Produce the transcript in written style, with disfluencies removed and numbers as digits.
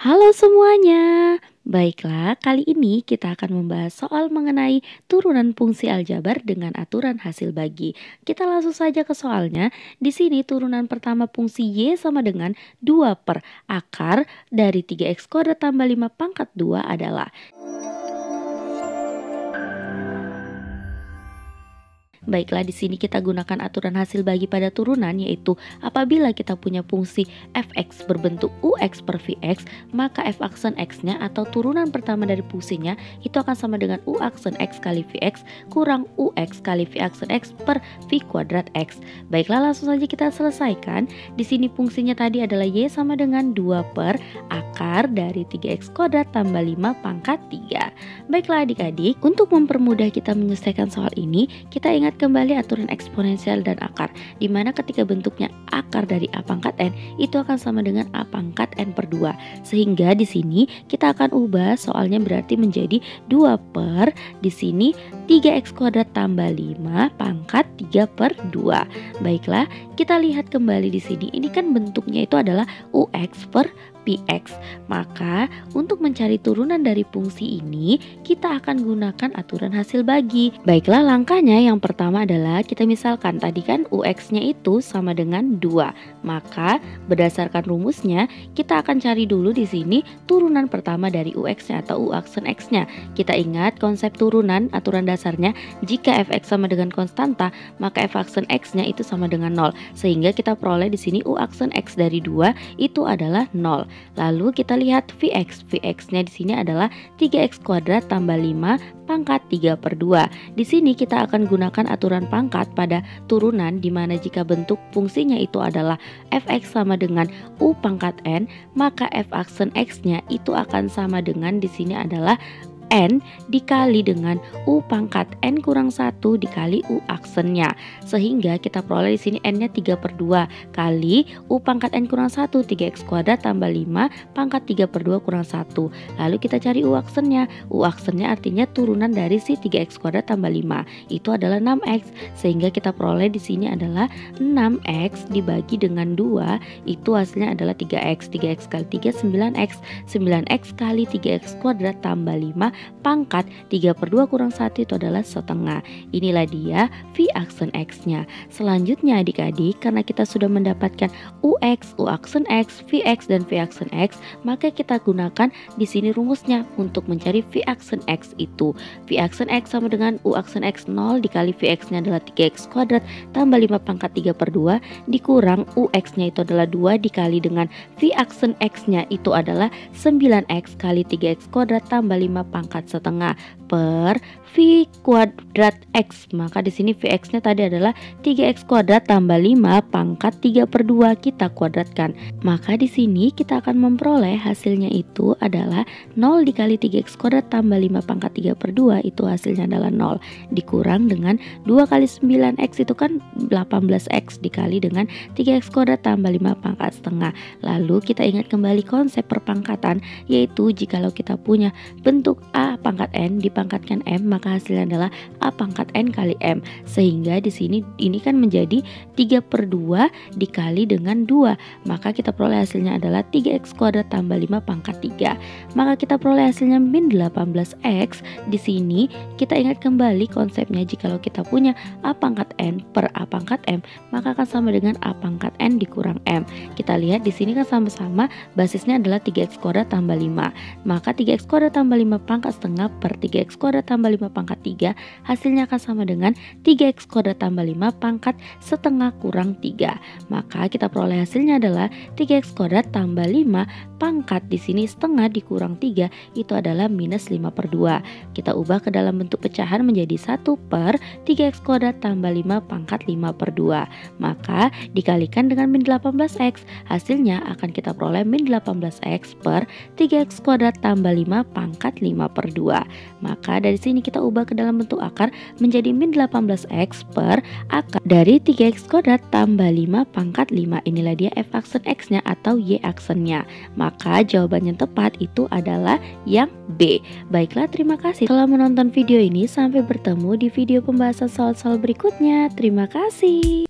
Halo semuanya. Baiklah, kali ini kita akan membahas soal mengenai turunan fungsi aljabar dengan aturan hasil bagi. Kita langsung saja ke soalnya. Di sini turunan pertama fungsi Y sama dengan 2 per akar dari 3x kuadrat tambah 5 pangkat 2 adalah. Baiklah, di sini kita gunakan aturan hasil bagi pada turunan, yaitu apabila kita punya fungsi fx berbentuk ux per vx, maka f aksen x-nya atau turunan pertama dari fungsinya itu akan sama dengan u aksen x kali vx kurang ux kali v aksen x per v kuadrat x. Baiklah, langsung saja kita selesaikan. Di sini fungsinya tadi adalah y sama dengan 2 per akar dari 3x kuadrat tambah 5 pangkat 3. Baiklah adik-adik, untuk mempermudah kita menyelesaikan soal ini, kita ingat kembali aturan eksponensial dan akar, di mana ketika bentuknya akar dari a pangkat n itu akan sama dengan a pangkat n per 2. Sehingga di sini kita akan ubah soalnya berarti menjadi 2 per di sini 3x kuadrat tambah 5 pangkat 3 per 2. Baiklah, kita lihat kembali di sini. Ini kan bentuknya itu adalah ux per px. Maka untuk mencari turunan dari fungsi ini kita akan gunakan aturan hasil bagi. Baiklah, langkahnya yang pertama adalah kita misalkan tadi kan ux-nya itu sama dengan 2. Maka berdasarkan rumusnya kita akan cari dulu di sini turunan pertama dari ux-nya atau u aksen x-nya. Kita ingat konsep turunan aturan dasarnya, jika fx sama dengan konstanta maka f aksen x-nya itu sama dengan 0. Sehingga kita peroleh di sini u aksen x dari 2 itu adalah 0. Lalu kita lihat Vx-nya di sini adalah 3x kuadrat tambah 5 pangkat 3 per 2. Di sini kita akan gunakan aturan pangkat pada turunan, di mana jika bentuk fungsinya itu adalah fx sama dengan u pangkat n, maka f aksen x-nya itu akan sama dengan di sini adalah n dikali dengan u pangkat n kurang 1 dikali u aksennya. Sehingga kita peroleh di sini n-nya 3 per 2 kali u pangkat n kurang 1 3x kuadrat tambah 5 pangkat 3 per 2 kurang 1. Lalu kita cari u aksennya. U aksennya artinya turunan dari si 3x kuadrat tambah 5 itu adalah 6x. Sehingga kita peroleh di sini adalah 6x dibagi dengan 2 itu hasilnya adalah 3x. 3x kali 3 9x. 9x kali 3x kuadrat tambah 5 pangkat 3 per 2 kurang 1 itu adalah setengah. Inilah dia V aksen X-nya. Selanjutnya adik-adik, karena kita sudah mendapatkan UX, U aksen X, VX, dan V aksen X, maka kita gunakan di sini rumusnya untuk mencari V aksen X itu. V aksen X sama dengan U aksen X 0 dikali VX-nya adalah 3x kuadrat tambah 5 pangkat 3 per 2 dikurang UX-nya itu adalah 2 dikali dengan V aksen X-nya itu adalah 9x kali 3x kuadrat tambah 5 pangkat setengah per V kuadrat X. Maka di sini Vx-nya tadi adalah 3x kuadrat tambah 5 pangkat 3 per 2 kita kuadratkan. Maka di sini kita akan memperoleh hasilnya itu adalah 0 dikali 3x kuadrat tambah 5 pangkat 3 per 2 itu hasilnya adalah 0 dikurang dengan 2 kali 9x itu kan 18x dikali dengan 3x kuadrat tambah 5 pangkat setengah. Lalu kita ingat kembali konsep perpangkatan, yaitu jikalau kita punya bentuk a pangkat n dipangkatkan m, maka hasilnya adalah a pangkat n kali m. Sehingga di sini ini kan menjadi 3 per 2 dikali dengan 2. Maka kita peroleh hasilnya adalah 3x kuadrat tambah 5 pangkat 3. Maka kita peroleh hasilnya min 18x. Di sini kita ingat kembali konsepnya, jikalau kita punya a pangkat n per a pangkat m, maka akan sama dengan a pangkat n dikurang m. Kita lihat di sini kan sama-sama basisnya adalah 3x kuadrat tambah 5. Maka 3x kuadrat tambah 5 pangkat setengah per 3x kuadrat tambah 5 pangkat 3 hasilnya akan sama dengan 3x kuadrat tambah 5 pangkat setengah kurang 3. Maka kita peroleh hasilnya adalah 3x kuadrat tambah 5 pangkat di sini setengah dikurang 3 itu adalah minus 5 per 2. Kita ubah ke dalam bentuk pecahan menjadi 1 per 3x kuadrat tambah 5 pangkat 5 per 2. Maka dikalikan dengan min 18x, hasilnya akan kita peroleh min 18x per 3x kuadrat tambah 5 pangkat 5 per 2. Maka dari sini kita ubah ke dalam bentuk akar menjadi min 18x per akar dari 3x kuadrat tambah 5 pangkat 5. Inilah dia f aksen x-nya atau y aksennya. Maka jawaban yang tepat itu adalah yang B. Baiklah, terima kasih telah menonton video ini. Sampai bertemu di video pembahasan soal-soal berikutnya. Terima kasih.